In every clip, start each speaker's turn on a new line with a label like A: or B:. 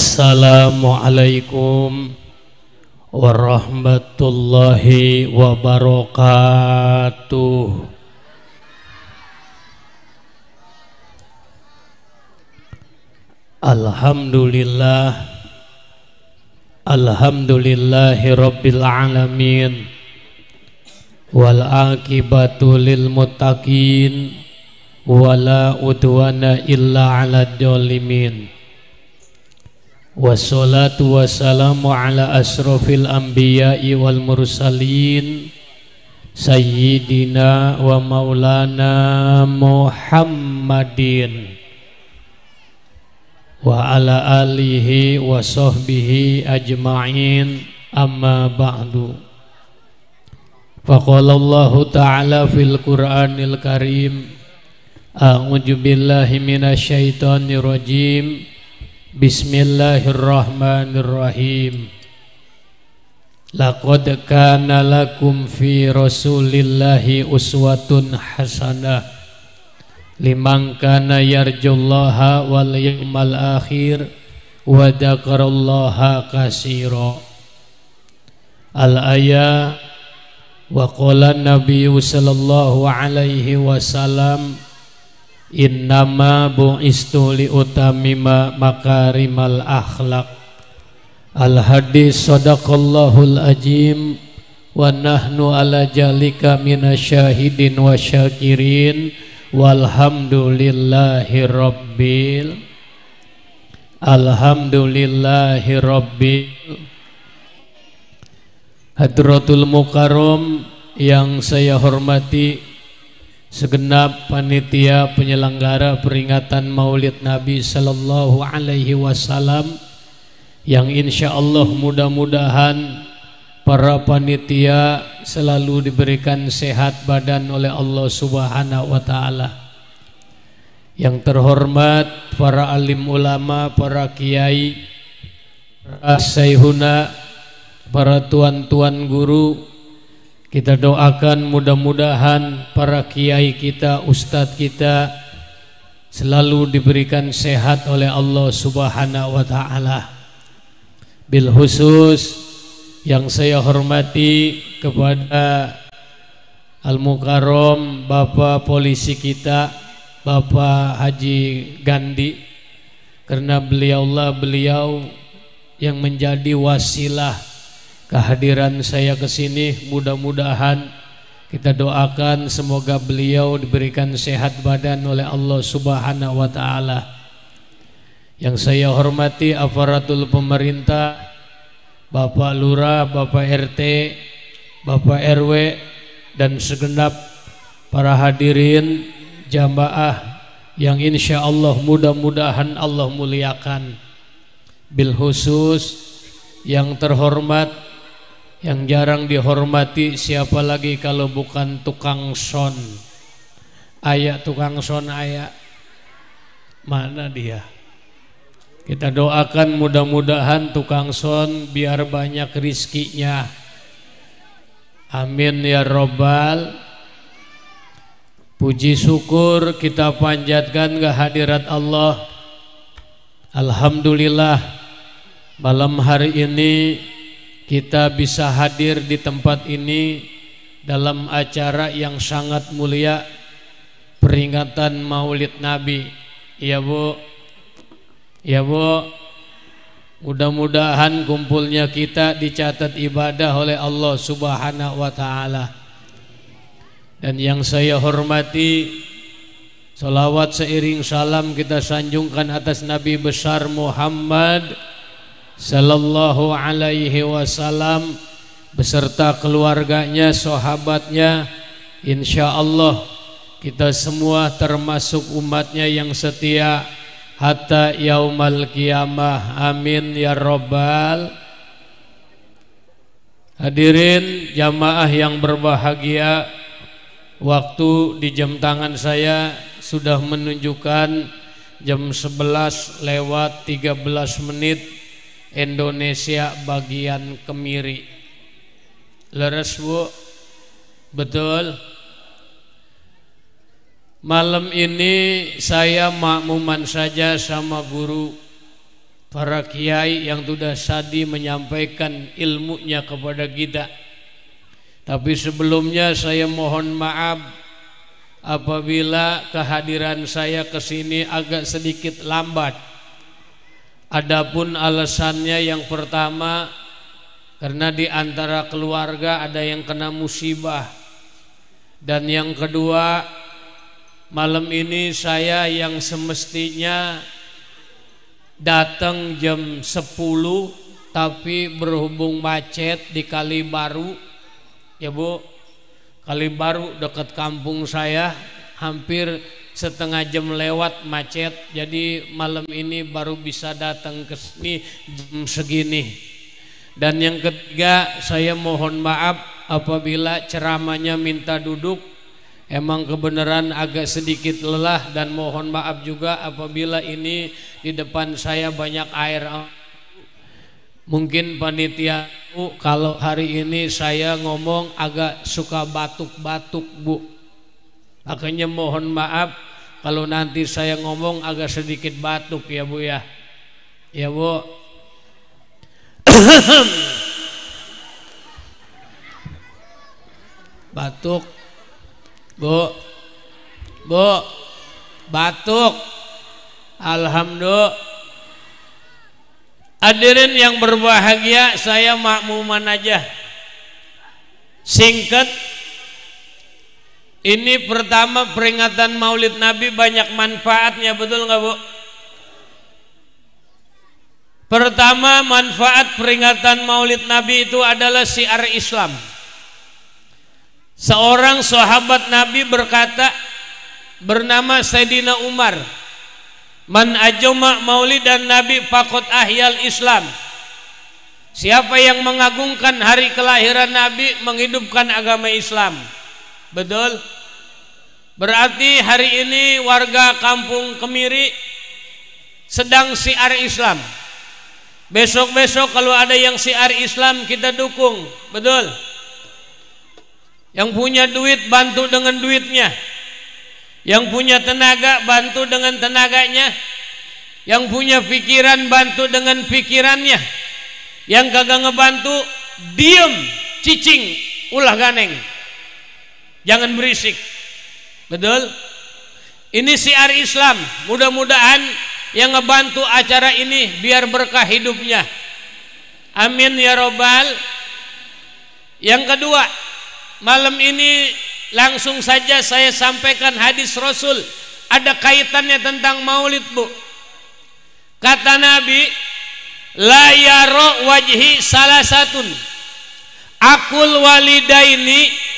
A: Assalamualaikum warahmatullahi wabarakatuh. Alhamdulillahi rabbil alamin, wal aqibatu lil muttaqin, wala udwana illa 'alal zalimin. Wassalatu wassalamu ala asrofil anbiya'i wal mursalin, sayyidina wa maulana Muhammadin wa ala alihi wa sahbihi ajma'in, amma ba'du. Faqala Allahu ta'ala fil Qur'anil Karim, a'udzu billahi minasyaitonir rajim. Bismillahirrahmanirrahim. Laqad kana lakum fi Rasulillahi uswatun hasanah liman kana yarjullaha wal yawmal akhir wa dzakarallaha katsira. Al-ayah. Wa qala an-nabiyyu sallallahu alaihi wasallam, innama bu'istu li utamima makarimal akhlaq. Al-hadis. Sadaqallahul ajim wa nahnu ala jalika minasyahidin wa syakirin walhamdulillahi rabbil Hadratul Mukarram yang saya hormati, segenap panitia penyelenggara peringatan Maulid Nabi Sallallahu Alaihi Wasallam, yang insya Allah mudah-mudahan para panitia selalu diberikan sehat badan oleh Allah Subhanahu Wa Taala. Yang terhormat para alim ulama, para kiai, para sayhuna, para tuan-tuan guru, kita doakan mudah-mudahan para kiai kita, ustadz kita selalu diberikan sehat oleh Allah Subhanahu wa Ta'ala. Bil khusus yang saya hormati kepada Al-Mukarram Bapak Polisi kita, Bapak Haji Gandhi, karena beliau yang menjadi wasilah kehadiran saya ke sini. Mudah-mudahan kita doakan semoga beliau diberikan sehat badan oleh Allah Subhanahu wa Ta'ala. Yang saya hormati aparatur pemerintah, Bapak Lurah, Bapak RT, Bapak RW, dan segenap para hadirin jamaah yang insya Allah mudah-mudahan Allah muliakan. Bil khusus yang terhormat, yang jarang dihormati, siapa lagi kalau bukan tukang son. Ayah tukang son, ayah mana dia? Kita doakan mudah-mudahan tukang son biar banyak rizkinya, amin ya robbal. Puji syukur kita panjatkan kehadirat Allah. Alhamdulillah, malam hari ini kita bisa hadir di tempat ini dalam acara yang sangat mulia, peringatan Maulid Nabi. Ya Bu, ya Bu, mudah-mudahan kumpulnya kita dicatat ibadah oleh Allah Subhanahu wa Ta'ala. Dan yang saya hormati, salawat seiring salam kita sanjungkan atas Nabi besar Muhammad Sallallahu Alaihi Wasallam beserta keluarganya, sahabatnya. Insya Allah kita semua termasuk umatnya yang setia hatta yaumal qiyamah, amin ya robbal. Hadirin jamaah yang berbahagia, waktu di jam tangan saya sudah menunjukkan jam 11:13 Indonesia bagian kemiri. Leres Bu? Betul? Malam ini saya makmuman saja sama guru. para kiai yang sudah sadi menyampaikan ilmunya kepada kita. Tapi sebelumnya saya mohon maaf apabila kehadiran saya ke sini agak sedikit lambat. Adapun alasannya yang pertama, karena di antara keluarga ada yang kena musibah. Dan yang kedua, malam ini saya yang semestinya datang jam 10 tapi berhubung macet di Kalibaru, ya Bu, Kalibaru dekat kampung saya, hampir setengah jam lewat macet. Jadi malam ini baru bisa datang ke sini jam segini. Dan yang ketiga, saya mohon maaf apabila ceramahnya minta duduk. Emang kebenaran agak sedikit lelah, dan mohon maaf juga apabila ini di depan saya banyak air. Mungkin panitia kalau hari ini saya ngomong agak suka batuk-batuk Bu. Makanya mohon maaf kalau nanti saya ngomong agak sedikit batuk ya Bu ya. Ya Bu. Batuk. Bu. Batuk. Alhamdulillah. Hadirin yang berbahagia, saya makmuman aja. Singkat. Ini pertama peringatan Maulid Nabi banyak manfaatnya, betul nggak Bu? Pertama, manfaat peringatan Maulid Nabi itu adalah syiar Islam. Seorang sahabat Nabi berkata, bernama Sayyidina Umar, man ajma maulidan Nabi faqad ahyal Islam. Siapa yang mengagungkan hari kelahiran Nabi menghidupkan agama Islam. Betul? Berarti hari ini warga kampung Kemiri sedang syiar Islam. Besok-besok kalau ada yang syiar Islam kita dukung. Betul? Yang punya duit bantu dengan duitnya. Yang punya tenaga bantu dengan tenaganya. Yang punya pikiran bantu dengan pikirannya. Yang kagak ngebantu diem, cicing, ulah ganeng. Jangan berisik. Betul? Ini syiar Islam. Mudah-mudahan yang ngebantu acara ini biar berkah hidupnya. Amin ya robbal. Yang kedua, malam ini langsung saja saya sampaikan hadis Rasul. Ada kaitannya tentang maulid Bu. Kata Nabi, la yaro wajhi salasatun, akul walidaini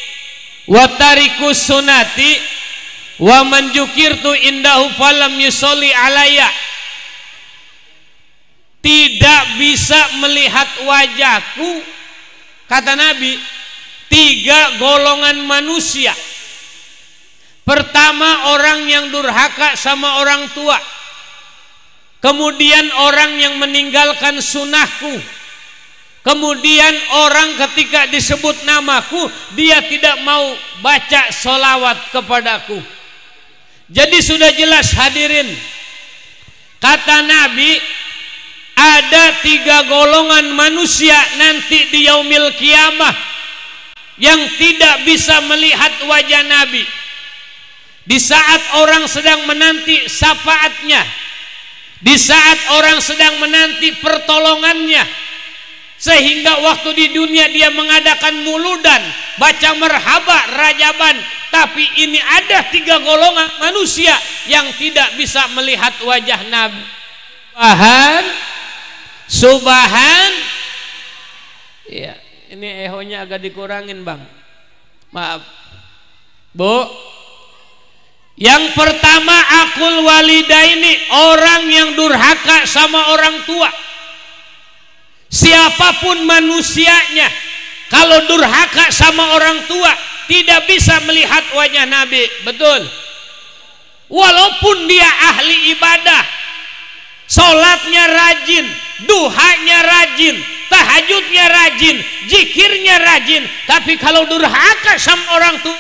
A: wa tarikus sunati wa manjukirtu indahu falam yusolli alaya. Tidak bisa melihat wajahku, kata Nabi, tiga golongan manusia. Pertama, orang yang durhaka sama orang tua. Kemudian orang yang meninggalkan sunnahku. Kemudian orang ketika disebut namaku, dia tidak mau baca sholawat kepadaku. Jadi sudah jelas hadirin. Kata Nabi, ada tiga golongan manusia nanti di yaumil kiamah yang tidak bisa melihat wajah Nabi. Di saat orang sedang menanti syafaatnya, di saat orang sedang menanti pertolongannya, sehingga waktu di dunia dia mengadakan muludan, baca merhaba, rajaban. Tapi ini ada tiga golongan manusia yang tidak bisa melihat wajah Nabi. Subahan. Ya, ini ehonya agak dikurangin Bang. Maaf Bu. Yang pertama, akul walidaini, orang yang durhaka sama orang tua. Siapapun manusianya, kalau durhaka sama orang tua tidak bisa melihat wajah Nabi. Betul? Walaupun dia ahli ibadah, sholatnya rajin, duhanya rajin, tahajudnya rajin, zikirnya rajin, tapi kalau durhaka sama orang tua,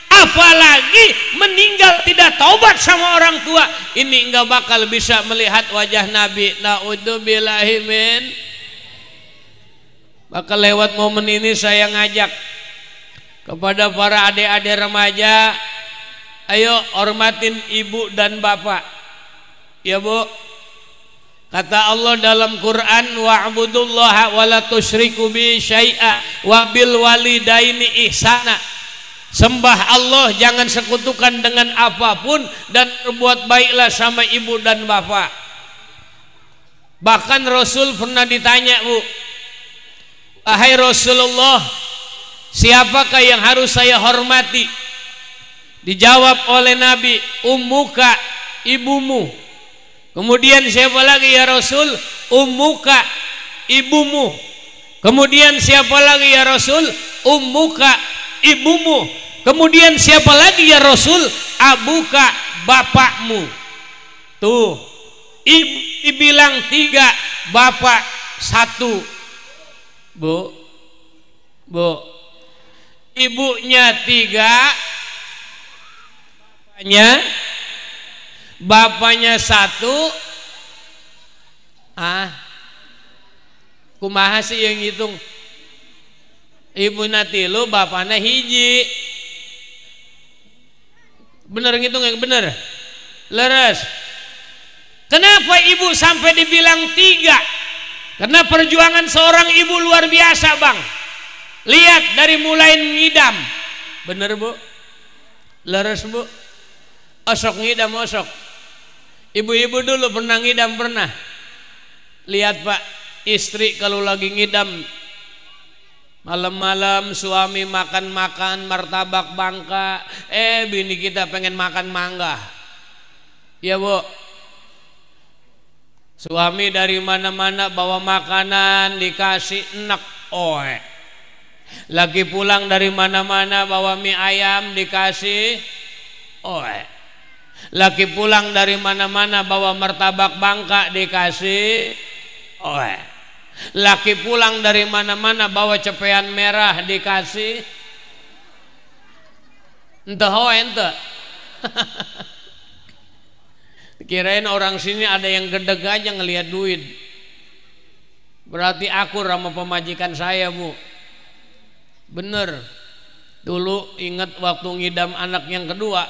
A: apalagi meninggal tidak taubat sama orang tua, ini enggak bakal bisa melihat wajah Nabi. Naudzubillahi min. Maka lewat momen ini saya ngajak kepada para adik-adik remaja, ayo hormatin ibu dan bapak. Ya Bu, kata Allah dalam Quran, wa'budullaha wa la tusyriku bi syai'a wa bil walidaini ihsana. Sembah Allah, jangan sekutukan dengan apapun, dan berbuat baiklah sama ibu dan bapak. Bahkan Rasul pernah ditanya, Bu, wahai Rasulullah, siapakah yang harus saya hormati? Dijawab oleh Nabi, ummuka, ibumu. Kemudian siapa lagi ya Rasul? Ummuka, ibumu. Kemudian siapa lagi ya Rasul? Ummuka, ibumu. Kemudian siapa lagi ya Rasul? Abuka, bapakmu. Tuh, ibu dibilang 3, bapak 1. Bu, ibunya 3, bapaknya 1. Kumaha sih yang ngitung? Ibuna 3, bapaknya 1. Bener ngitung yang bener? Leres. Kenapa ibu sampai dibilang 3? Karena perjuangan seorang ibu luar biasa, Bang. Lihat dari mulai ngidam. Bener Bu? Leres Bu? Osok ngidam, osok. Ibu-ibu dulu pernah ngidam, pernah. Lihat Pak, istri kalau lagi ngidam, malam-malam suami makan-makan martabak bangka, bini kita pengen makan mangga. Ya Bu, suami dari mana-mana bawa makanan dikasih enak, lagi pulang dari mana-mana bawa mie ayam dikasih, lagi pulang dari mana-mana bawa martabak bangka dikasih, laki pulang dari mana-mana bawa cepean merah dikasih, ente. Kirain orang sini ada yang gedeg aja ngelihat duit. Berarti akur sama pemajikan saya Bu. Bener. Dulu ingat waktu ngidam anak yang kedua,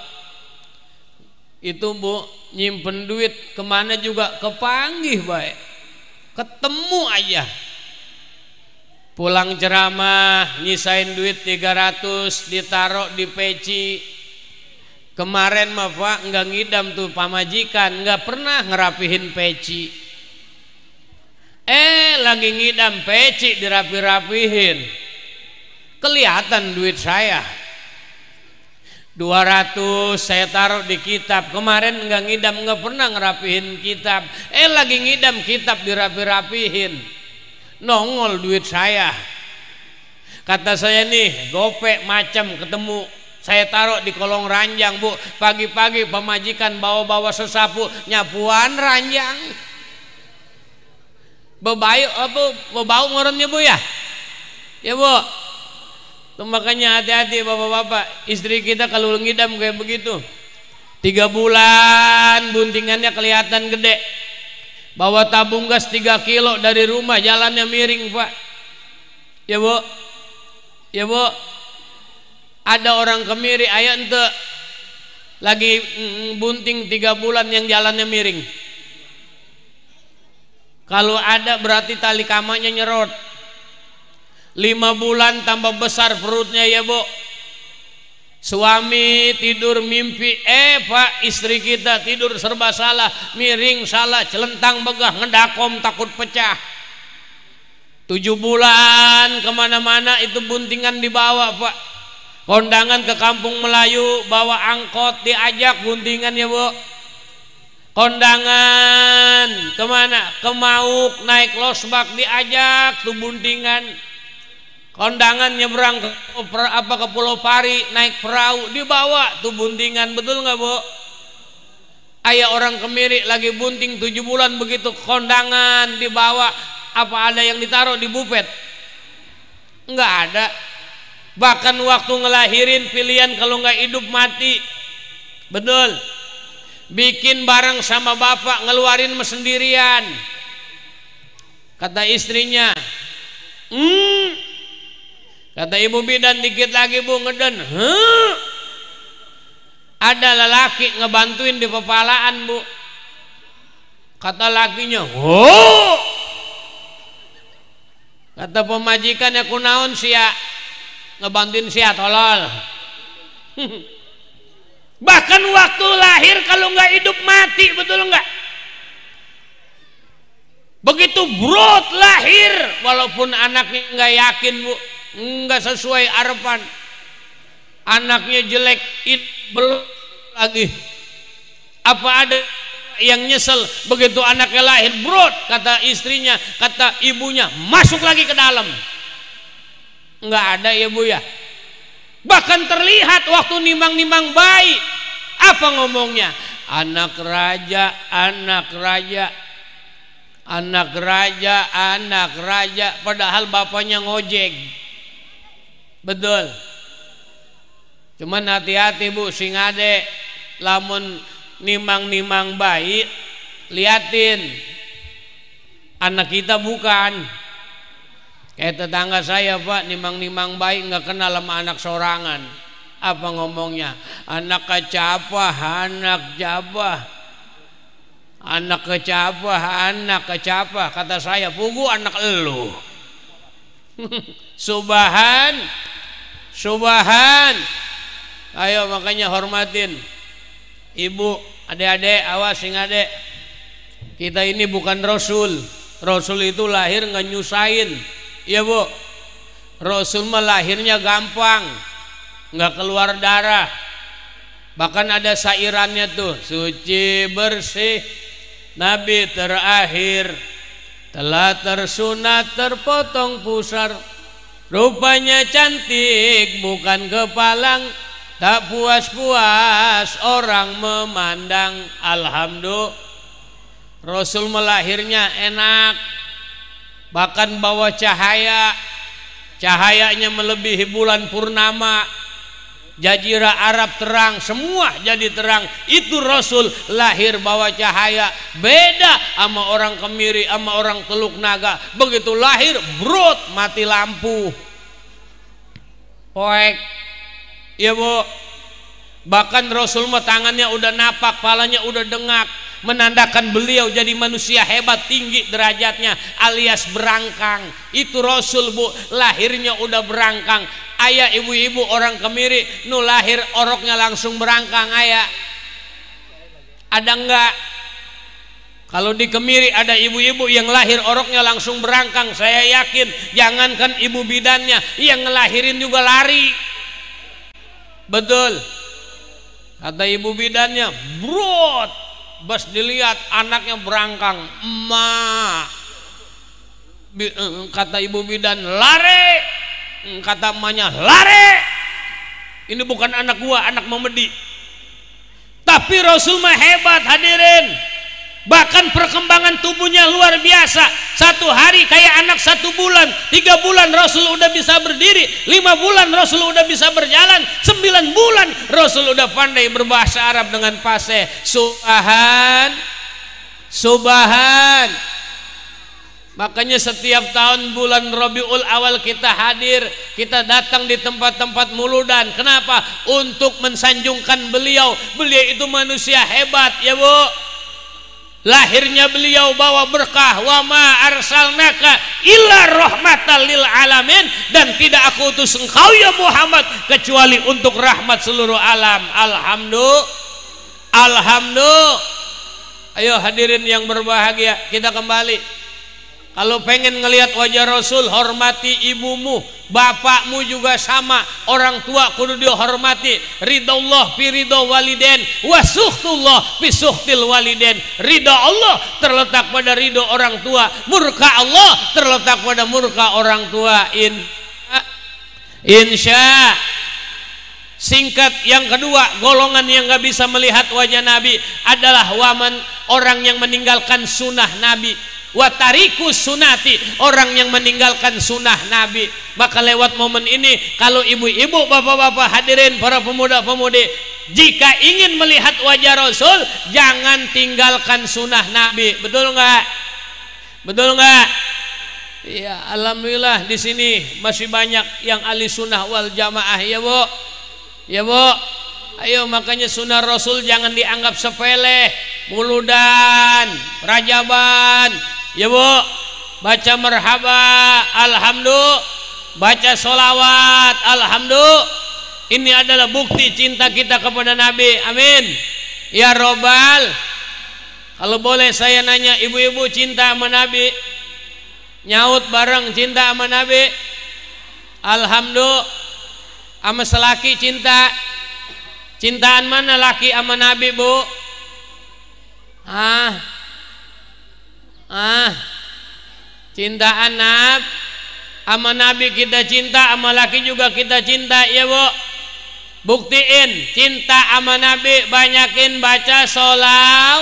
A: itu Bu nyimpen duit kemana juga kepanggih baik, ketemu aja. Pulang ceramah nyisain duit 300 ditaruh di peci. Kemarin mah Pak nggak ngidam tuh pamajikan, nggak pernah ngerapihin peci. Lagi ngidam peci dirapi-rapihin, kelihatan duit saya 200 saya taruh di kitab. Kemarin nggak ngidam, nggak pernah ngerapihin kitab. Lagi ngidam kitab dirapi-rapihin, nongol duit saya. Kata saya nih, gopek macam ketemu. Saya taruh di kolong ranjang Bu. Pagi-pagi pemajikan bawa-bawa sesapu nyapuan ranjang. Bebau ngorongnya Bu ya? Ya Bu. Tuh makanya hati-hati bapak-bapak, istri kita kalau ngidam kayak begitu 3 bulan buntingannya kelihatan gede, bawa tabung gas 3 kilo dari rumah, jalannya miring Pak. Ya Bu, ya Bu, ada orang kemiri, ayo ente lagi bunting 3 bulan yang jalannya miring. Kalau ada berarti tali kamanya nyerot. 5 bulan tambah besar perutnya ya Bu. Suami tidur mimpi, Pak istri kita tidur serba salah, miring salah, celentang begah, ngedakom takut pecah. 7 bulan kemana-mana itu buntingan dibawa Pak. Kondangan ke kampung Melayu bawa angkot diajak buntingan ya Bu. Kondangan kemana? Ke Mauk naik losbak diajak tuh buntingan. Kondangan nyebrang ke Pulau Pari naik perahu dibawa tuh buntingan, betul nggak Bu? Ayah orang kemiri lagi bunting 7 bulan begitu kondangan dibawa, apa ada yang ditaruh di bufet? Nggak ada. Bahkan waktu ngelahirin pilihan kalau nggak hidup mati, betul. bikin bareng sama bapak, ngeluarin sendirian. Kata istrinya, kata ibu bidan, dikit lagi bu ngeden. Ada lelaki ngebantuin di pepalaan bu. Kata lakinya, kata pemajikannya, kunaon sia ngebantuin sia tolol. Bahkan waktu lahir kalau nggak hidup mati, betul nggak? Begitu brot lahir, walaupun anaknya nggak yakin bu, nggak sesuai harapan, anaknya jelek, belum lagi. Apa ada yang nyesel begitu anaknya lahir brot? Kata istrinya, kata ibunya, masuk lagi ke dalam. Nggak ada ya bu ya. Bahkan terlihat waktu nimang-nimang bayi, apa ngomongnya? Anak raja, anak raja, anak raja, anak raja. Padahal bapaknya ngojek. Betul. Cuman hati-hati bu, sing ade lamun nimang-nimang bayi, liatin anak kita bukan. Kayak tetangga saya pak, nimang-nimang baik nggak kenal sama anak sorangan. Apa ngomongnya? Anak kecapah, anak jabah, anak kecapah, anak kecapah. Kata saya, pugu anak elu. Subahan, subahan. Ayo makanya hormatin ibu, adik-adik, awas sing adek. Kita ini bukan Rasul. Rasul itu lahir nggak nyusahin. Iya bu, Rasul mah lahirnya gampang, nggak keluar darah. Bahkan ada sairannya tuh, suci bersih Nabi terakhir, telah tersunat terpotong pusar, rupanya cantik bukan kepalang, tak puas-puas orang memandang. Alhamdulillah, Rasul melahirnya enak. Bahkan bawa cahaya, cahayanya melebihi bulan purnama, jazirah Arab terang, semua jadi terang. Itu Rasul lahir bawa cahaya. Beda sama orang Kemiri, sama orang Teluk Naga. Begitu lahir brot, mati lampu, poek. Iya bu. Bahkan Rasul mah tangannya udah napak, palanya udah dengak, menandakan beliau jadi manusia hebat, tinggi derajatnya, alias berangkang. Itu Rasul bu, lahirnya udah berangkang. Ayah ibu-ibu orang Kemiri nu lahir oroknya langsung berangkang, ayah ada enggak? Kalau di Kemiri ada ibu-ibu yang lahir oroknya langsung berangkang, saya yakin jangankan ibu bidannya, yang ngelahirin juga lari. Betul. Kata ibu bidannya, brot, bas dilihat anaknya berangkang, emak. Kata ibu bidan, lare. Kata emaknya, lare. Ini bukan anak gua, anak Mamedi. Tapi Rasul mah hebat hadirin. Bahkan perkembangan tubuhnya luar biasa. 1 hari kayak anak 1 bulan, 3 bulan Rasul udah bisa berdiri, 5 bulan Rasul udah bisa berjalan, 9 bulan Rasul udah pandai berbahasa Arab dengan fasih. Subhan, subhan. Makanya setiap tahun bulan Rabiul Awal kita hadir, kita datang di tempat-tempat muludan. Kenapa? Untuk mensanjungkan beliau. Beliau itu manusia hebat ya bu. Lahirnya beliau bawa berkah, wa ma arsalnaka illa rahmatan lil alamin, dan tidak aku utus engkau ya Muhammad kecuali untuk rahmat seluruh alam. Alhamdulillah, alhamdulillah. Ayo hadirin yang berbahagia, kita kembali. Kalau pengen ngelihat wajah Rasul, hormati ibumu, bapakmu juga sama. Orang tua kudu dihormati. Ridallah fi ridha waliden, wa suhtullah fi suhtil waliden. Ridha Allah terletak pada ridha orang tua, murka Allah terletak pada murka orang tua. Insya. Singkat, yang kedua, golongan yang gak bisa melihat wajah Nabi adalah waman, orang yang meninggalkan sunnah Nabi. wa tariku sunati, orang yang meninggalkan sunnah Nabi. Maka lewat momen ini, kalau ibu-ibu, bapak-bapak hadirin, para pemuda-pemudi, jika ingin melihat wajah Rasul, jangan tinggalkan sunnah Nabi. Betul nggak? Betul nggak? Ya, alhamdulillah di sini masih banyak yang ahli sunnah wal jamaah, ya Bu. Ya Bu. Ayo, makanya sunnah Rasul jangan dianggap sepele. Muludan, Rajaban, ya Bu, baca merhaba, alhamdulillah, baca solawat, alhamdulillah. Ini adalah bukti cinta kita kepada Nabi. Amin. Ya Robbal. Kalau boleh saya nanya, ibu-ibu cinta sama Nabi? Nyaut bareng, cinta sama Nabi? Alhamdulillah. Sama selaki cinta? Cintaan mana laki sama Nabi, Bu? Cintaan sama Nabi kita cinta, sama laki juga kita cinta, ya Bu. Buktiin cinta sama Nabi, banyakin baca solawat,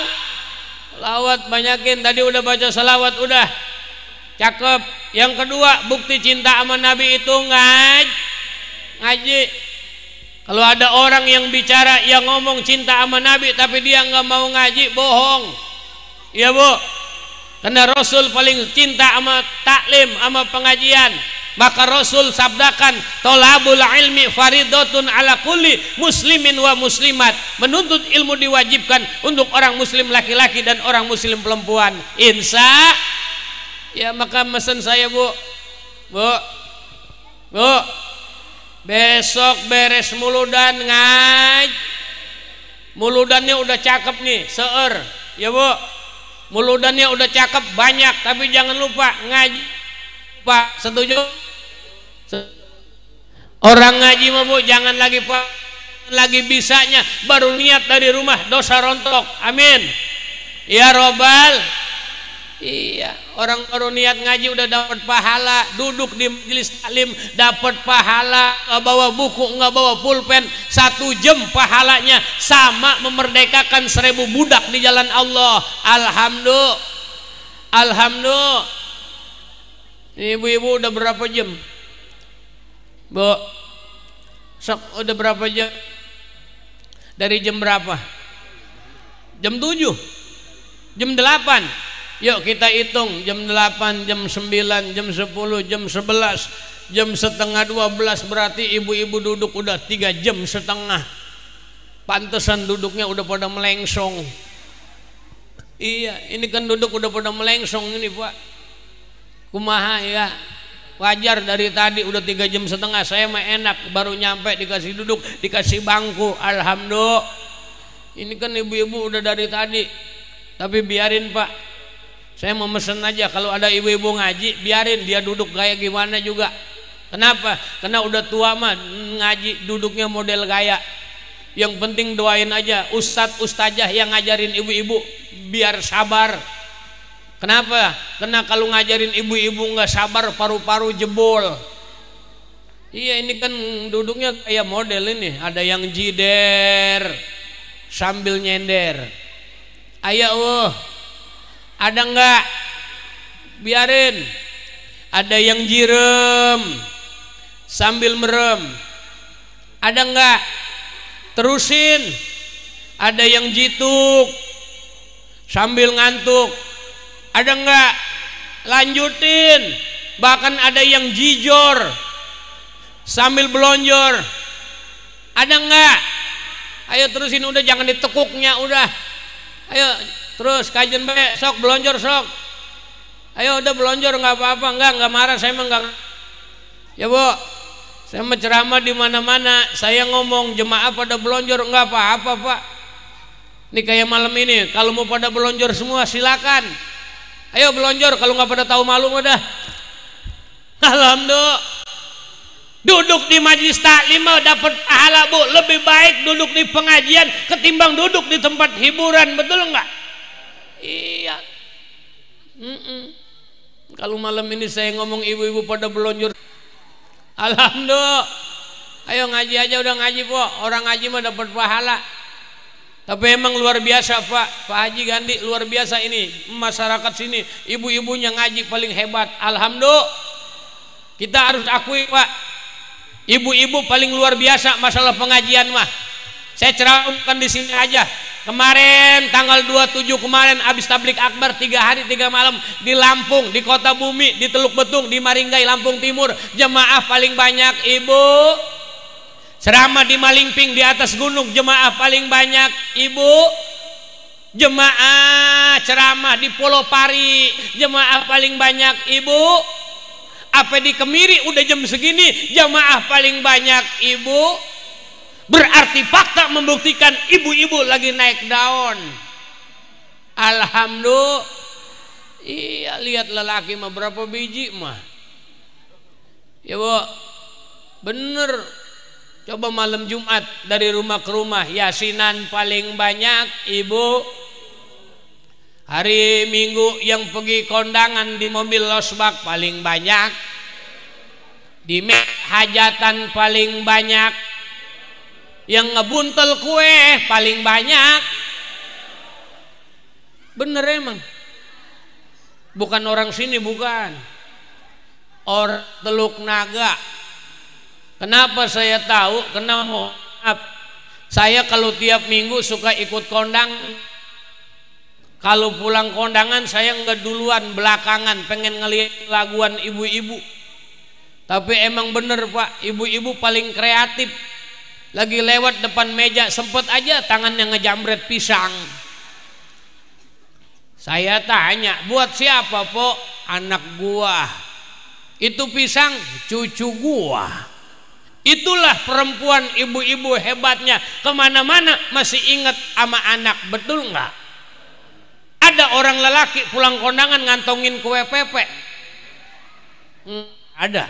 A: banyakin. Tadi udah baca solawat, udah cakep. Yang kedua, bukti cinta sama Nabi itu ngaji. Kalau ada orang yang bicara, yang ngomong cinta sama Nabi tapi dia nggak mau ngaji, bohong. Iya Bu. Karena Rasul paling cinta sama taklim, sama pengajian. Maka Rasul sabdakan, tolabul ilmi faridatun ala kulli muslimin wa muslimat. Menuntut ilmu diwajibkan untuk orang muslim laki-laki dan orang muslim perempuan. Ya, maka mesen saya, Bu. Besok beres muludan muludannya udah cakep nih, seueur, ya Bu. Muludannya udah cakep banyak, tapi jangan lupa ngaji, Pak. Setuju? Orang ngaji mah Bu, jangan lagi bisanya baru niat dari rumah, dosa rontok. Amin. Ya Robbal. Iya, orang baru niat ngaji udah dapat pahala, duduk di majelis taklim dapat pahala, nggak bawa buku, nggak bawa pulpen, 1 jam pahalanya sama memerdekakan 1000 budak di jalan Allah. Alhamdulillah. Ibu-ibu udah berapa jam, Bu? Sok, udah berapa jam? Dari jam berapa? Jam 7, jam 8. Yuk kita hitung, jam 8, jam 9, jam 10, jam 11, jam setengah 12, berarti ibu-ibu duduk udah 3 jam setengah. Pantesan duduknya udah pada melengsong. Iya, ini kan duduk udah pada melengsong ini, Pak. Kumaha ya? Wajar, dari tadi udah 3 jam setengah. Saya mah enak, baru nyampe dikasih duduk, dikasih bangku. Alhamdulillah. Ini kan ibu-ibu udah dari tadi. Tapi biarin, Pak. Saya mau mesen aja, kalau ada ibu-ibu ngaji, biarin dia duduk kayak gimana juga. Kenapa? Karena udah tua mah ngaji duduknya model gaya. Yang penting doain aja ustadz ustazah yang ngajarin ibu-ibu biar sabar. Kenapa? Karena kalau ngajarin ibu-ibu nggak sabar, paru-paru jebol. Iya, ini kan duduknya kayak model ini. Ada yang jider sambil nyender. Ayo, ada enggak? Biarin. Ada yang jirem sambil merem. Ada enggak? Terusin. Ada yang jituk sambil ngantuk. Ada enggak? Lanjutin. Bahkan ada yang jijor sambil belonjor. Ada enggak? Ayo terusin, udah jangan ditekuknya, udah. Ayo terus kajian baik, sok belonjor sok. Ayo udah belonjor, nggak apa-apa, nggak marah saya mah nggak. Ya Bu, saya mah ceramah di mana-mana, saya ngomong jemaah pada belonjor nggak apa-apa Pak. Ini kayak malam ini, kalau mau pada belonjor semua silakan. Ayo belonjor, kalau nggak pada tahu malu udah. Alhamdulillah. Duduk di majelis taklim dapat pahala Bu, lebih baik duduk di pengajian ketimbang duduk di tempat hiburan, betul nggak? Iya. Kalau malam ini saya ngomong ibu-ibu pada belonjor, alhamdulillah. Ayo ngaji aja, udah ngaji Po, orang ngaji mah dapat pahala. Tapi emang luar biasa Pak Haji Gandhi, luar biasa ini masyarakat sini, ibu-ibunya ngaji paling hebat. Alhamdulillah, kita harus akui Pak, ibu-ibu paling luar biasa masalah pengajian mah. Saya ceramahkan di sini aja. Kemarin tanggal 27 kemarin habis tablik akbar 3 hari 3 malam di Lampung, di Kota Bumi, di Teluk Betung, di Maringgai, Lampung Timur. Jemaah paling banyak ibu. Ceramah di Malingping di atas gunung, jemaah paling banyak ibu. Jemaah ceramah di Pulau Pari, jemaah paling banyak ibu. Apa di Kemiri udah jam segini, jemaah paling banyak ibu. Berarti fakta membuktikan ibu-ibu lagi naik daun. Alhamdulillah. Iya, lihat lelaki mah berapa biji mah. Ya Bu, bener. Coba malam Jumat dari rumah ke rumah, yasinan paling banyak ibu. Hari Minggu yang pergi kondangan di mobil losbak paling banyak. Di hajatan paling banyak. Yang ngebuntel kue paling banyak. Bener emang. Bukan orang sini, bukan. Orang Teluk Naga. Kenapa saya tahu? Kenapa? Maaf, saya kalau tiap minggu suka ikut kondang. Kalau pulang kondangan saya nggak duluan, belakangan pengen ngelihat laguan ibu-ibu. Tapi emang bener Pak, ibu-ibu paling kreatif. Lagi lewat depan meja sempet aja tangannya ngejamret pisang. Saya tanya, buat siapa Po? Anak gua. Itu pisang cucu gua. Itulah perempuan ibu-ibu hebatnya, kemana-mana masih ingat sama anak, betul nggak? Ada orang lelaki pulang kondangan ngantongin kue pepek, ada.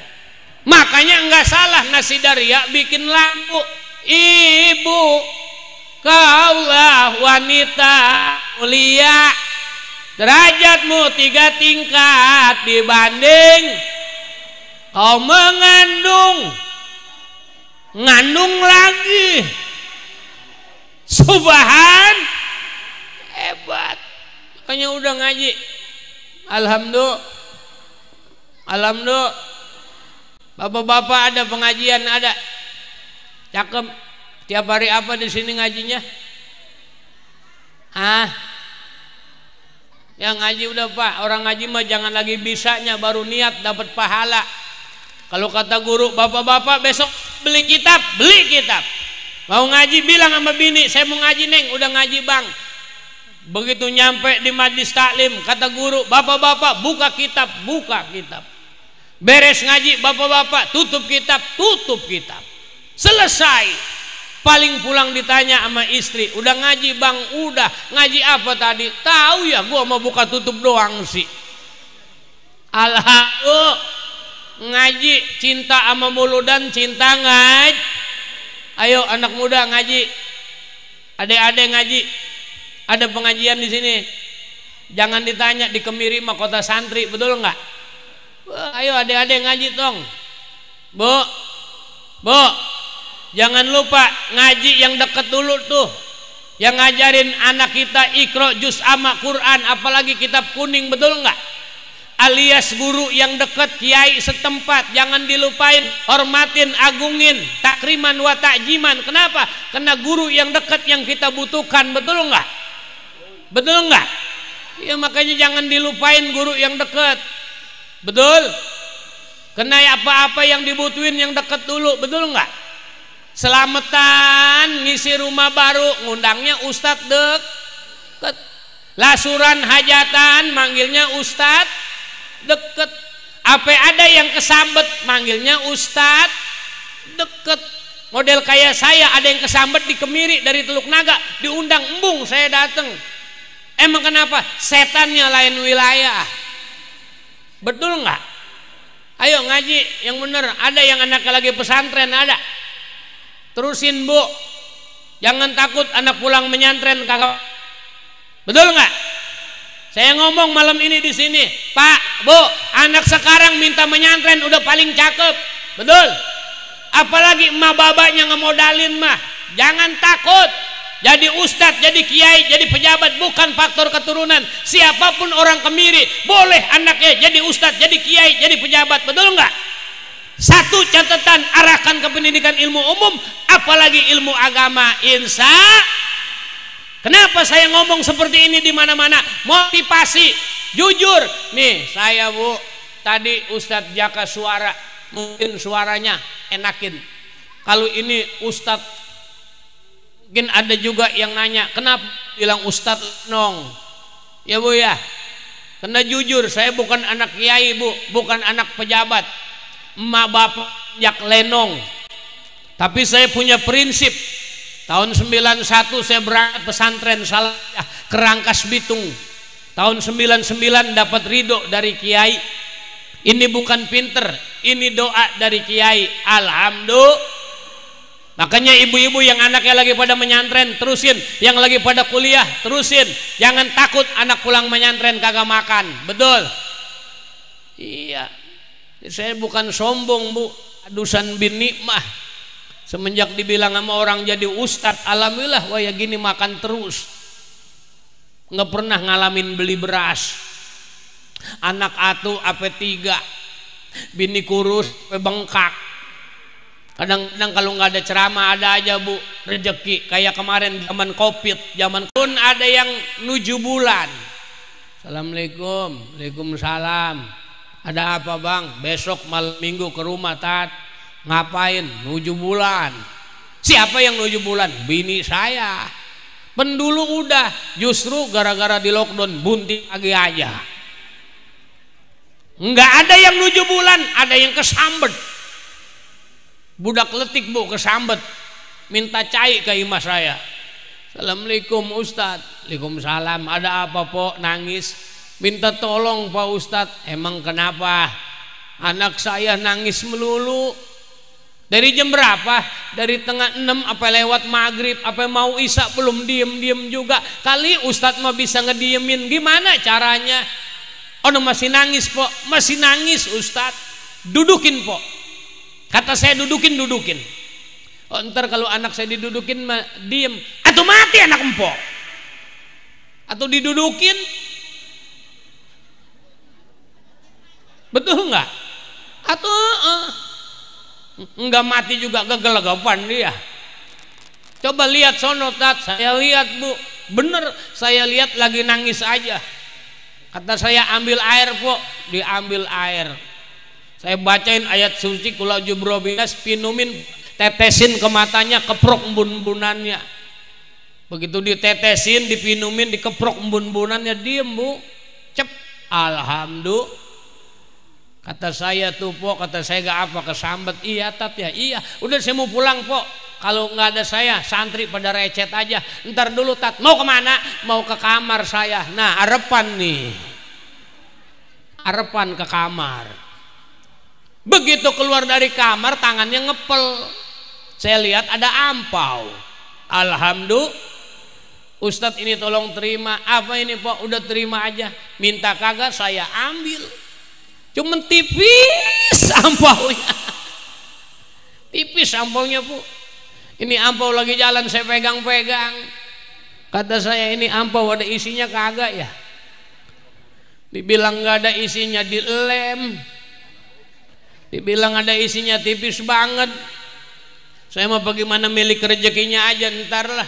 A: Makanya nggak salah Nasi Daria bikin lagu, ibu kaulah wanita mulia, derajatmu 3 tingkat dibanding kau ngandung lagi. Subhan, hebat. Makanya udah ngaji. Alhamdulillah. Alhamdulillah. Bapak-bapak ada pengajian, ada. Cakep. Tiap hari apa di sini ngajinya? Yang ngaji udah Pak. Orang ngaji mah jangan lagi bisanya, baru niat dapat pahala. Kalau kata guru, bapak-bapak besok beli kitab, beli kitab. Mau ngaji bilang sama bini, saya mau ngaji Neng, udah ngaji Bang. Begitu nyampe di majlis taklim, kata guru, bapak-bapak buka kitab, buka kitab. Beres ngaji, bapak-bapak tutup kitab, tutup kitab. Selesai. Paling pulang ditanya sama istri, udah ngaji Bang? Udah. Ngaji apa tadi? Tahu ya, gua mau buka tutup doang sih. Alhamdulillah. Ngaji cinta sama muludan, cinta ngaji. Ayo anak muda ngaji, adik-adik ngaji. Ada pengajian di sini. Jangan ditanya di Kemiri mah kota santri, betul nggak? Ayo adik-adik ngaji tong. Bu, jangan lupa ngaji yang deket dulu tuh. Yang ngajarin anak kita Iqra juz amma Quran, apalagi kitab kuning, betul nggak? Alias guru yang dekat, kiai setempat, jangan dilupain, hormatin, agungin, takriman wa takjiman. Kenapa? Karena guru yang dekat yang kita butuhkan, betul nggak? Betul nggak? Ya makanya jangan dilupain guru yang dekat, betul? Karena apa-apa yang dibutuhin yang dekat dulu, betul nggak? Selamatan ngisi rumah baru, ngundangnya ustadz deket. Lasuran hajatan manggilnya ustadz deket. Apa ada yang kesambet manggilnya ustad deket. Model kayak saya ada yang kesambet di Kemiri dari Teluk Naga, diundang, embung saya datang. Emang kenapa? Setannya lain wilayah, betul nggak? Ayo ngaji yang bener. Ada yang anaknya lagi pesantren, ada. Terusin Bu, jangan takut anak pulang menyantren kakak, betul nggak? Saya ngomong malam ini di sini, Pak, Bu, anak sekarang minta menyantren udah paling cakep, betul? Apalagi emak babanya ngemodalin mah, jangan takut, jadi ustadz, jadi kiai, jadi pejabat bukan faktor keturunan. Siapapun orang Kemiri boleh anaknya jadi ustadz, jadi kiai, jadi pejabat, betul nggak? Satu catatan, arahkan ke pendidikan ilmu umum, apalagi ilmu agama. Kenapa saya ngomong seperti ini di mana-mana? Motivasi, jujur. Nih saya Bu, tadi Ustadz Jaka suara, mungkin suaranya enakin. Kalau ini Ustadz, mungkin ada juga yang nanya, kenapa bilang Ustadz Nong? Ya Bu ya, karena jujur saya bukan anak kiai Bu, bukan anak pejabat, emak bapak jak lenong. Tapi saya punya prinsip. Tahun 91 saya berangkat pesantren Salahiyah ke Rangkas Bitung. Tahun 99 dapat ridho dari kiai. Ini bukan pinter, ini doa dari kiai. Alhamdulillah. Makanya ibu-ibu yang anaknya lagi pada menyantren, terusin. Yang lagi pada kuliah, terusin. Jangan takut anak pulang menyantren kagak makan. Betul? Iya. Saya bukan sombong Bu, adusan bin nikmah. Semenjak dibilang sama orang jadi ustadz, alhamdulillah wah ya gini makan terus. Nggak pernah ngalamin beli beras. Anak atu ape 3, bini kurus ape bengkak. Kadang-kadang kalau nggak ada ceramah ada aja Bu rezeki. Kayak kemarin zaman Covid, zaman pun ada yang 7 bulan. Assalamualaikum, waalaikumsalam. Ada apa Bang? Besok malam minggu ke rumah Tat. Ngapain? 7 bulan. Siapa yang 7 bulan? Bini saya. Pendulu udah, justru gara-gara di lockdown bunting lagi aja. Nggak ada yang 7 bulan, ada yang kesambet. Budak letik Bu kesambet, minta cai ke imah saya. Assalamualaikum Ustadz. Waalaikumsalam. Ada apa Po? Nangis. Minta tolong Pak Ustadz. Emang kenapa? Anak saya nangis melulu. Dari jam berapa? Dari tengah 6 apa lewat maghrib apa mau isya belum diem juga. Kali Ustadz mah bisa ngediemin, gimana caranya? Oh masih nangis Po, masih nangis Ustadz. Dudukin Po. Kata saya dudukin. Oh ntar kalau anak saya didudukin mah diem, atau mati anak empok. Atau didudukin, betul nggak? Atau enggak mati juga gegel-gepan dia. Coba lihat sono Tat, saya lihat Bu, bener saya lihat lagi nangis aja. Kata saya ambil air Po, diambil air. Saya bacain ayat suci kul a'udzu birabbinas, pinumin, tetesin ke matanya, keprok embun-embunannya. Begitu ditetesin, dipinumin, dikeprok embun-embunannya, diem Bu. Cep, alhamdulillah. Kata saya tuh Po, kata saya gak apa kesambet. Iya Tat ya, iya. Udah saya mau pulang Po. Kalau nggak ada saya, santri pada recet aja. Ntar dulu Tat, mau kemana? Mau ke kamar saya. Nah arepan nih, arepan ke kamar. Begitu keluar dari kamar tangannya ngepel. Saya lihat ada ampau. Alhamdulillah. Ustadz ini tolong terima. Apa ini Po? Udah terima aja. Minta kagak saya ambil. Cuman tipis ampaunya. Tipis ampaunya Bu. Ini ampau lagi jalan saya pegang-pegang. Kata saya ini ampau ada isinya kagak ya? Dibilang nggak ada isinya dilem. Dibilang ada isinya tipis banget. Saya mau bagaimana milik rezekinya aja ntar lah.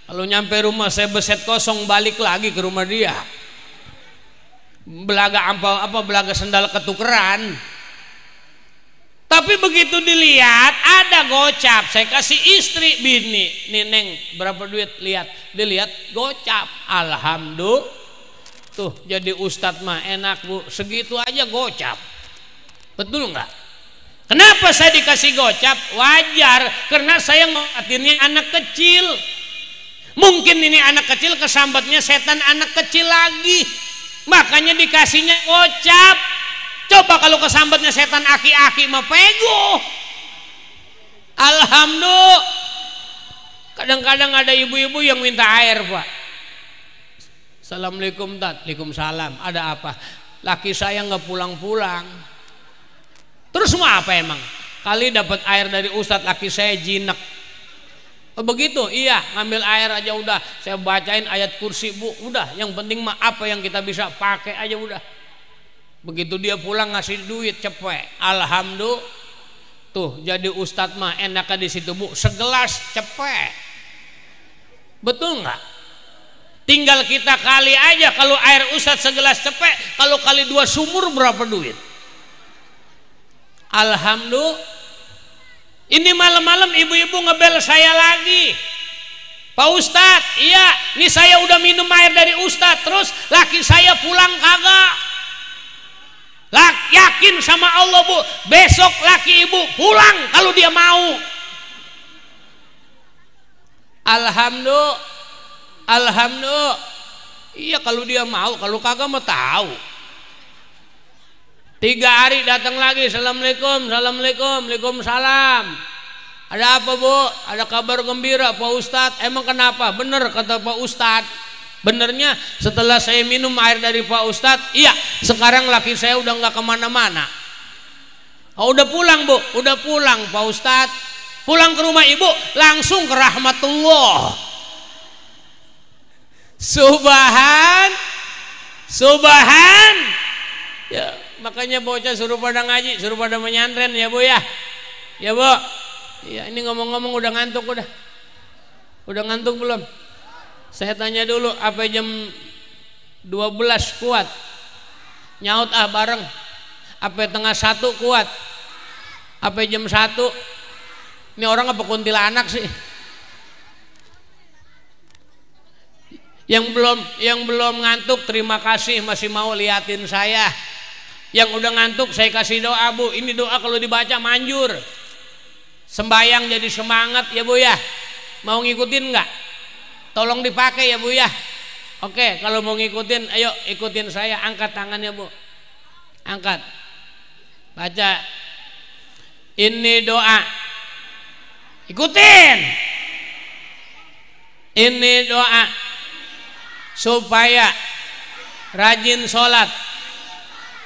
A: Kalau nyampe rumah saya beset kosong balik lagi ke rumah dia. Belaga ampau apa belaga sendal ketukeran. Tapi begitu dilihat ada gocap, saya kasih istri bini, nih Neng berapa duit, lihat, dilihat gocap, alhamdulillah, tuh jadi ustadz mah enak Bu, segitu aja gocap, betul nggak? Kenapa saya dikasih gocap? Wajar, karena saya ngeliatinnya anak kecil, mungkin ini anak kecil kesambatnya setan anak kecil lagi, makanya dikasihnya gocap. Coba kalau kesambatnya setan aki-aki mah pego. Alhamdulillah. Kadang-kadang ada ibu-ibu yang minta air Pak. Assalamualaikum Tat. Waalaikumsalam. Ada apa? Laki saya nggak pulang-pulang. Terus mau apa emang? Kali dapat air dari Ustadz, laki saya jinak. Oh begitu, iya, ngambil air aja udah, saya bacain ayat kursi Bu, udah, yang penting mah apa yang kita bisa pakai aja udah. Begitu dia pulang ngasih duit cepet, alhamdulillah, tuh jadi ustadz mah enaknya di situ Bu, segelas cepet, betul nggak? Tinggal kita kali aja, kalau air ustadz segelas cepet, kalau kali 2 sumur berapa duit? Alhamdulillah. Ini malam-malam ibu-ibu ngebel saya lagi, Pak Ustadz, iya, ini saya udah minum air dari Ustadz, terus laki saya pulang kagak. Yakin sama Allah Bu, besok laki ibu pulang kalau dia mau. Alhamdulillah, alhamdulillah. Iya kalau dia mau, kalau kagak mah tahu. 3 hari datang lagi, assalamualaikum, assalamualaikum, waalaikumsalam. Ada apa Bu? Ada kabar gembira Pak Ustadz. Emang kenapa? Bener kata Pak Ustadz. Benernya setelah saya minum air dari Pak Ustadz, iya sekarang laki saya udah nggak kemana-mana. Oh, udah pulang Bu, udah pulang Pak Ustadz. Pulang ke rumah ibu, langsung ke rahmatullah. Subhan, subhan. Ya. Makanya bocah suruh pada ngaji, suruh pada menyantren ya Bu ya. Ya Bu. Ya ini ngomong-ngomong udah ngantuk udah. Udah ngantuk belum? Saya tanya dulu, apa jam 12 kuat? Nyaut ah bareng. Apa tengah 1 kuat? Apa jam 1? Ini orang apa kuntilanak sih? Yang belum ngantuk terima kasih masih mau liatin saya. Yang udah ngantuk saya kasih doa Bu, ini doa kalau dibaca manjur, sembayang jadi semangat ya Bu ya. Mau ngikutin nggak? Tolong dipakai ya Bu ya. Oke, kalau mau ngikutin ayo ikutin saya, angkat tangannya Bu, angkat, baca ini doa, ikutin ini doa supaya rajin sholat,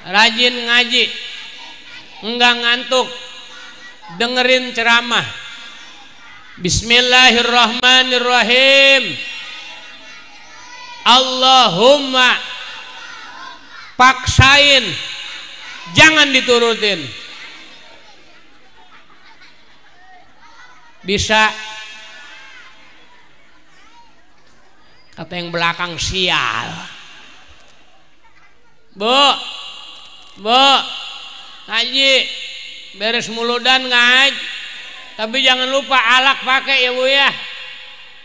A: rajin ngaji, enggak ngantuk, dengerin ceramah. Bismillahirrahmanirrahim. Allahumma, paksain, jangan diturutin. Bisa? Kata yang belakang sial. Bu, ngaji, beres muludan ngaji, tapi jangan lupa alak pakai ya Bu ya.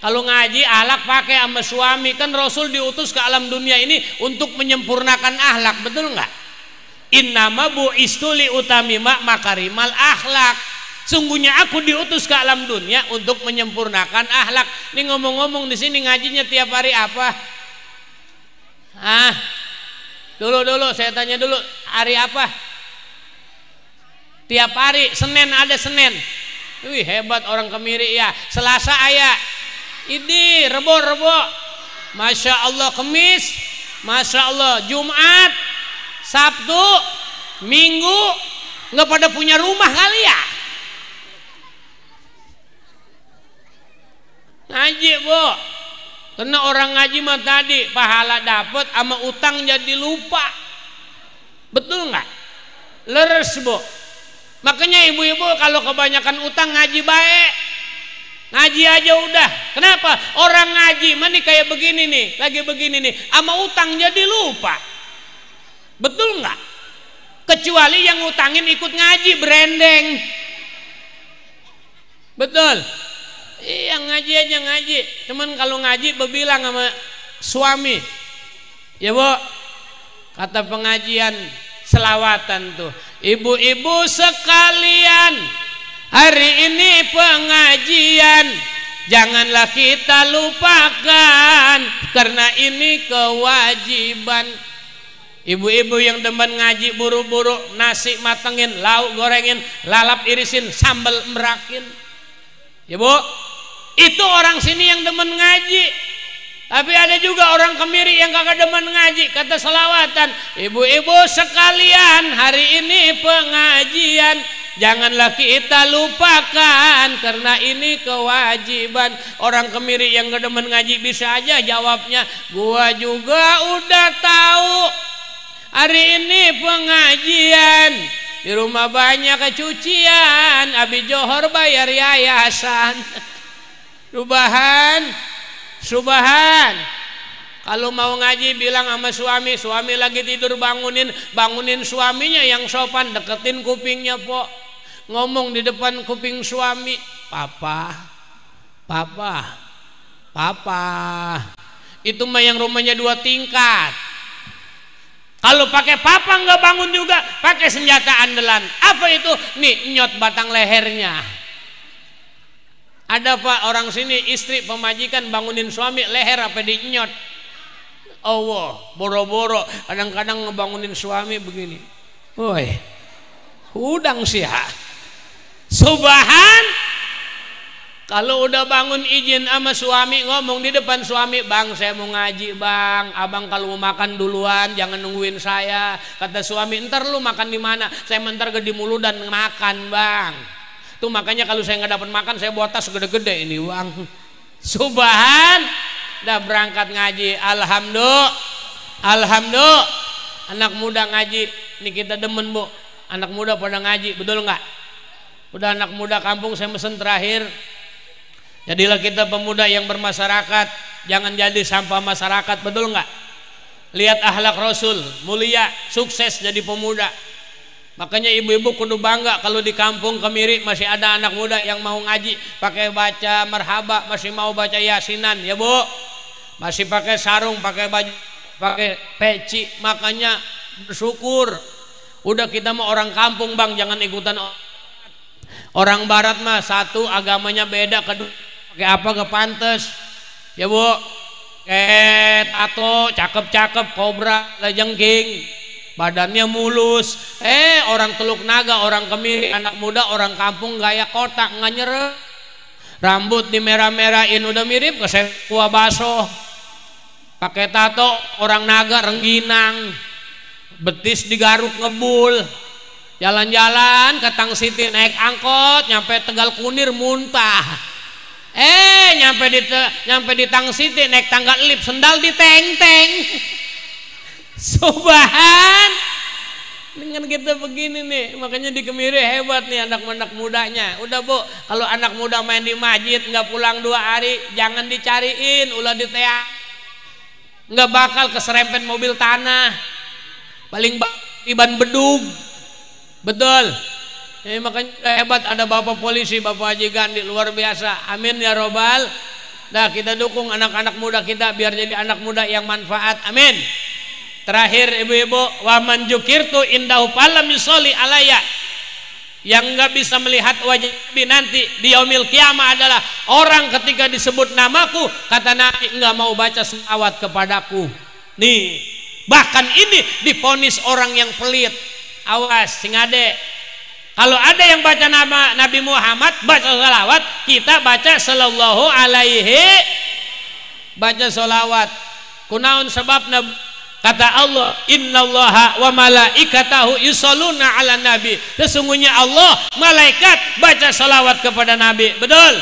A: Kalau ngaji alak pakai sama suami, kan Rasul diutus ke alam dunia ini untuk menyempurnakan akhlak, betul nggak? Innama bu'istu li utamima makarimal akhlak. Sungguhnya aku diutus ke alam dunia untuk menyempurnakan akhlak. Ini ngomong-ngomong di sini ngajinya tiap hari apa? Dulu saya tanya dulu, hari apa? Tiap hari, Senin ada Senin. Wih hebat orang Kemiri ya. Selasa ayah. Ini Rebo. Masya Allah. Kemis, Masya Allah. Jumat, Sabtu, Minggu, nggak pada punya rumah kali ya? Ngaji Bu. Karena orang ngaji mah tadi pahala dapat, sama utang jadi lupa. Betul nggak? Leres Bu. Makanya ibu-ibu kalau kebanyakan utang ngaji baik. Ngaji aja udah. Kenapa? Orang ngaji mah nih kayak begini nih, lagi begini nih, sama utang jadi lupa. Betul nggak? Kecuali yang utangin ikut ngaji berendeng. Betul. Iya ngaji aja ngaji. Cuman kalau ngaji berbilang sama suami, ya Bu, kata pengajian selawatan tuh, ibu-ibu sekalian, hari ini pengajian janganlah kita lupakan, karena ini kewajiban. Ibu-ibu yang demen ngaji buru-buru, nasi matengin, lauk gorengin, lalap irisin, sambal merakin. Ya Bu, itu orang sini yang demen ngaji. Tapi ada juga orang Kemiri yang kagak demen ngaji. Kata selawatan, ibu-ibu sekalian, hari ini pengajian janganlah kita lupakan karena ini kewajiban. Orang Kemiri yang gak demen ngaji bisa aja jawabnya, gua juga udah tahu hari ini pengajian, di rumah banyak kecucian, abi johor bayar yayasan. Subahan. Kalau mau ngaji bilang sama suami lagi tidur bangunin suaminya yang sopan, deketin kupingnya po, ngomong di depan kuping suami, papa. Itu mah yang rumahnya 2 tingkat. Kalau pakai papa nggak bangun juga, pakai senjata andalan. Apa itu? Nih, nyot batang lehernya. Ada pak orang sini istri pemajikan bangunin suami leher apa dinyot. Allah, boro-boro kadang-kadang ngebangunin suami begini. Woi, udang sih ya. Subahan. Kalau udah bangun izin sama suami, ngomong di depan suami, bang saya mau ngaji bang, abang kalau mau makan duluan jangan nungguin saya. Kata suami, ntar lu makan di mana? Saya mentar gede mulu dan makan bang. Tuh makanya kalau saya nggak dapat makan saya bawa tas gede-gede ini bang. Subahan, udah berangkat ngaji. Alhamdulillah, anak muda ngaji. Ini kita demen bu, anak muda pada ngaji, betul nggak? Udah anak muda kampung saya mesen terakhir. Jadilah kita pemuda yang bermasyarakat, jangan jadi sampah masyarakat, betul nggak? Lihat akhlak Rasul, mulia, sukses jadi pemuda. Makanya ibu-ibu kudu bangga kalau di kampung Kemiri masih ada anak muda yang mau ngaji, pakai baca marhaba, masih mau baca yasinan, ya bu, masih pakai sarung, pakai baju, pakai peci, makanya bersyukur. Udah kita mah orang kampung bang, jangan ikutan orang barat mah, satu agamanya beda, kedua pakai apa gak pantes, ya bu, kayak tato, cakep-cakep, kobra, lejengking, badannya mulus. Orang Teluk Naga, orang Kemiri, anak muda, orang kampung gaya kota, nggak nyerah, rambut dimerah-merahin udah mirip ke kuah baso, pakai tato, orang Naga rengginang, betis digaruk ngebul, jalan-jalan ke Tang Siti naik angkot, nyampe Tegal Kunir muntah. Nyampe di Tang Siti naik tangga lip, sendal di teng-teng. Subahan. Dengan kita begini nih, makanya di Kemiri hebat nih anak-anak mudanya. Udah bu, kalau anak muda main di masjid nggak pulang 2 hari, jangan dicariin, ulah diteak. Nggak bakal keserempet mobil tanah. Paling ban bedug. Betul. Makanya hebat ada bapak polisi, bapak Haji Gandhi, luar biasa. Amin ya robbal. Nah kita dukung anak-anak muda kita biar jadi anak muda yang manfaat. Amin. Terakhir ibu-ibu, waman jukirtu indahu falam yusolli alaya. Yang nggak bisa melihat wajah Nabi nanti di yaumil kiamah adalah orang ketika disebut namaku, kata Nabi nggak mau baca selawat kepadaku. Nih, bahkan ini diponis orang yang pelit. Awas, singade. Kalau ada yang baca nama Nabi Muhammad, baca salawat, kita baca sallallahu alaihi, baca salawat. Kunaun sebabna, kata Allah, innallaha wa malaikatahu yusholluna ala nabi. Sesungguhnya Allah, malaikat baca salawat kepada Nabi. Betul?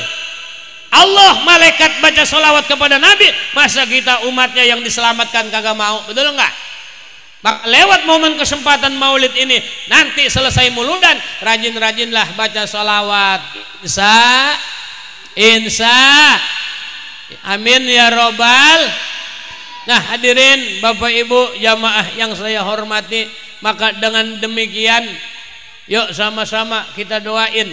A: Allah, malaikat baca salawat kepada Nabi. Masa kita umatnya yang diselamatkan kagak mau? Betul enggak? Lewat momen kesempatan maulid ini, nanti selesai muludan, rajin-rajinlah baca salawat. Insya amin ya robbal. Nah hadirin bapak ibu jamaah yang saya hormati, maka dengan demikian yuk sama-sama kita doain,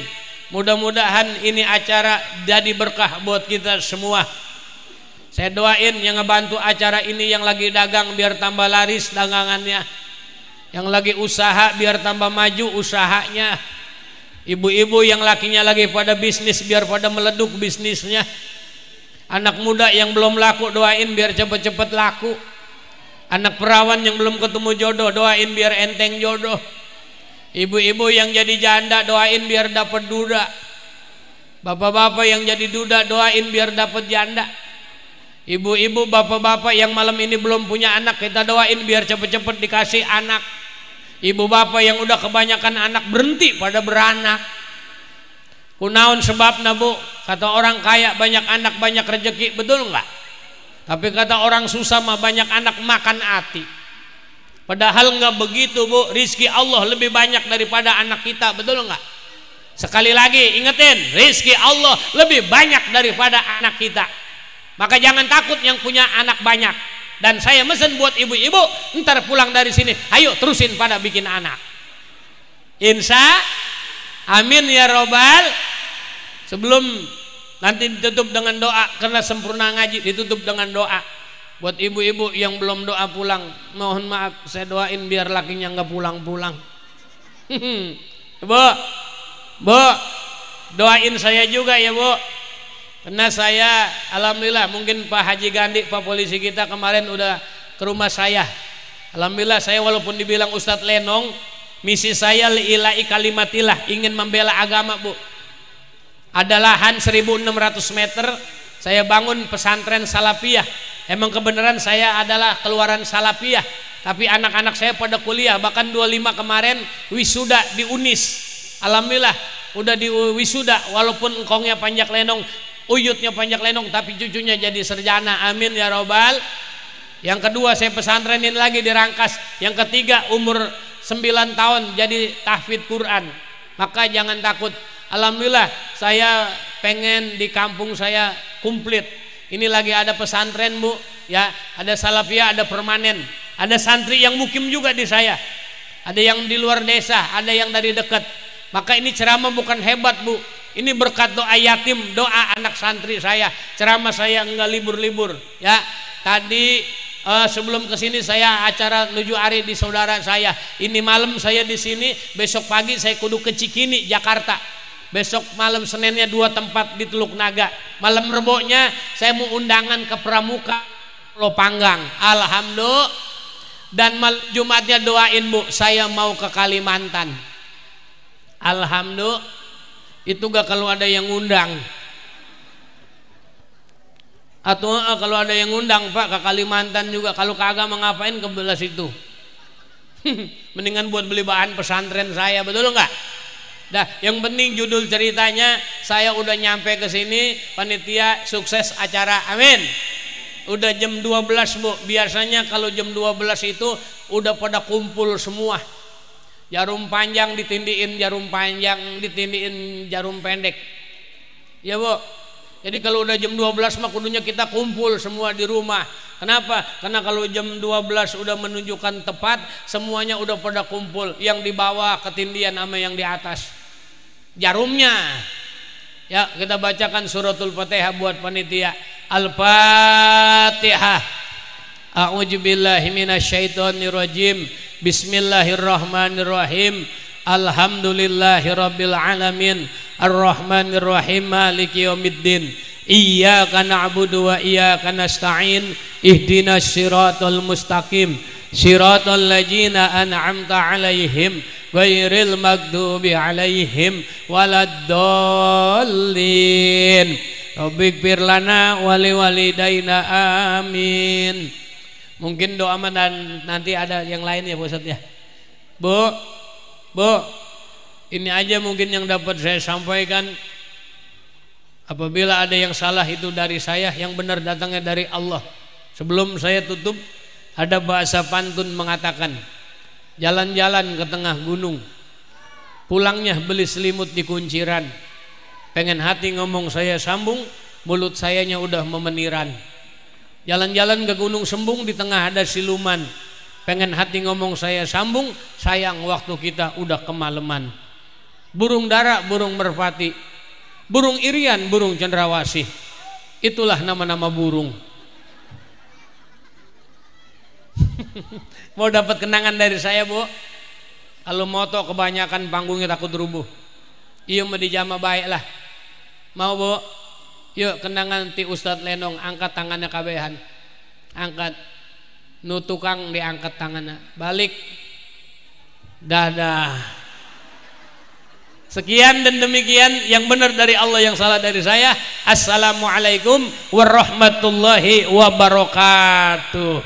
A: mudah-mudahan ini acara jadi berkah buat kita semua. Saya doain yang ngebantu acara ini, yang lagi dagang biar tambah laris dagangannya, yang lagi usaha biar tambah maju usahanya, ibu-ibu yang lakinya lagi pada bisnis biar pada meleduk bisnisnya, anak muda yang belum laku doain biar cepet-cepet laku, anak perawan yang belum ketemu jodoh doain biar enteng jodoh, ibu-ibu yang jadi janda doain biar dapat duda, bapak-bapak yang jadi duda doain biar dapat janda. Ibu-ibu, bapak-bapak yang malam ini belum punya anak, kita doain biar cepet-cepet dikasih anak. Ibu bapak yang udah kebanyakan anak berhenti pada beranak. Kunaon sebabna bu? Kata orang kaya banyak anak banyak rezeki, betul nggak? Tapi kata orang susah mah banyak anak makan hati. Padahal nggak begitu bu, rizki Allah lebih banyak daripada anak kita, betul nggak? Sekali lagi ingetin, rizki Allah lebih banyak daripada anak kita. Maka jangan takut yang punya anak banyak. Dan saya mesen buat ibu-ibu, ntar pulang dari sini, ayo terusin pada bikin anak. Insya, amin ya robbal. Sebelum nanti ditutup dengan doa, karena sempurna ngaji ditutup dengan doa. Buat ibu-ibu yang belum doa pulang, mohon maaf saya doain biar lakinya nggak pulang-pulang. Bu, doain saya juga ya bu. Karena saya alhamdulillah, mungkin Pak Haji Gandhi, Pak polisi kita kemarin udah ke rumah saya. Alhamdulillah saya walaupun dibilang Ustadz Lenong, misi saya li'ilai kalimatillah, ingin membela agama bu. Ada lahan 1600 meter, saya bangun pesantren Salafiyah. Emang kebenaran saya adalah keluaran Salafiyah, tapi anak-anak saya pada kuliah, bahkan 25 kemarin wisuda di Unis. Alhamdulillah udah di wisuda, walaupun engkongnya panjak lenong, uyutnya panjak lenong, tapi cucunya jadi sarjana. Amin ya robbal. Yang kedua saya pesantrenin lagi di Rangkas. Yang ketiga umur 9 tahun jadi tahfidz Quran. Maka jangan takut. Alhamdulillah saya pengen di kampung saya komplit. Ini lagi ada pesantren bu, ya ada Salafiyah, ada permanen, ada santri yang mukim juga di saya, ada yang di luar desa, ada yang dari dekat. Maka ini ceramah bukan hebat bu, ini berkat doa yatim, doa anak santri saya. Ceramah saya enggak libur-libur. Ya tadi sebelum kesini saya acara 7 hari di saudara saya. Ini malam saya di sini, besok pagi saya kudu ke Cikini Jakarta. Besok malam Seninnya 2 tempat di Teluk Naga. Malam Rebonya saya mau undangan ke Pramuka Pulau Panggang. Alhamdulillah. Dan Jumatnya doain bu, saya mau ke Kalimantan. Alhamdulillah. Itu gak kalau ada yang undang. Atau kalau ada yang undang pak ke Kalimantan juga. Kalau kagak mau ngapain ke belah situ. Mendingan buat beli bahan pesantren saya, betul nggak? Nah, yang penting judul ceritanya saya udah nyampe ke sini, panitia sukses acara, amin. Udah jam 12 bu, biasanya kalau jam 12 itu udah pada kumpul semua. Jarum panjang ditindiin jarum panjang, ditindiin jarum pendek. Ya bu. Jadi kalau udah jam 12 mah kudunya kita kumpul semua di rumah. Kenapa? Karena kalau jam 12 udah menunjukkan tepat, semuanya udah pada kumpul. Yang di bawah ketindian sama yang di atas jarumnya. Ya, kita bacakan suratul Fatihah buat panitia. Al-Fatihah. A'udzubillahi minasyaitonirrajim. Bismillahirrahmanirrahim. Alhamdulillahirabbil alamin. Arrahmanirrahim. Maliki yaumiddin. Iyyaka na'budu wa iyyaka nasta'in. Ihdinas siratal mustaqim. Siratal ladzina an'amta 'alaihim ghairil maghdubi 'alaihim waladdallin. Rabbighfir lana wa liwalidaina amin. Mungkin doa dan nanti ada yang lain ya Pak Ustadz ya. Bu, ini aja mungkin yang dapat saya sampaikan. Apabila ada yang salah itu dari saya, yang benar datangnya dari Allah. Sebelum saya tutup, ada bahasa pantun mengatakan, jalan-jalan ke tengah gunung, pulangnya beli selimut di kunciran. Pengen hati ngomong saya sambung, mulut sayanya udah memeniran. Jalan-jalan ke gunung Sembung, di tengah ada siluman. Pengen hati ngomong saya sambung, sayang waktu kita udah kemalaman. Burung dara, burung merpati, burung irian, burung cendrawasih, itulah nama-nama burung. Mau dapat kenangan dari saya bu? Kalau moto kebanyakan panggungnya takut rubuh. Iya mau dijama baik lah. Mau bu? Yuk kenangan ti Ustadz Lenong, angkat tangannya kabehan. Angkat. Nu tukang diangkat tangannya. Balik. Dadah. Sekian dan demikian, yang benar dari Allah, yang salah dari saya. Assalamualaikum warahmatullahi wabarakatuh.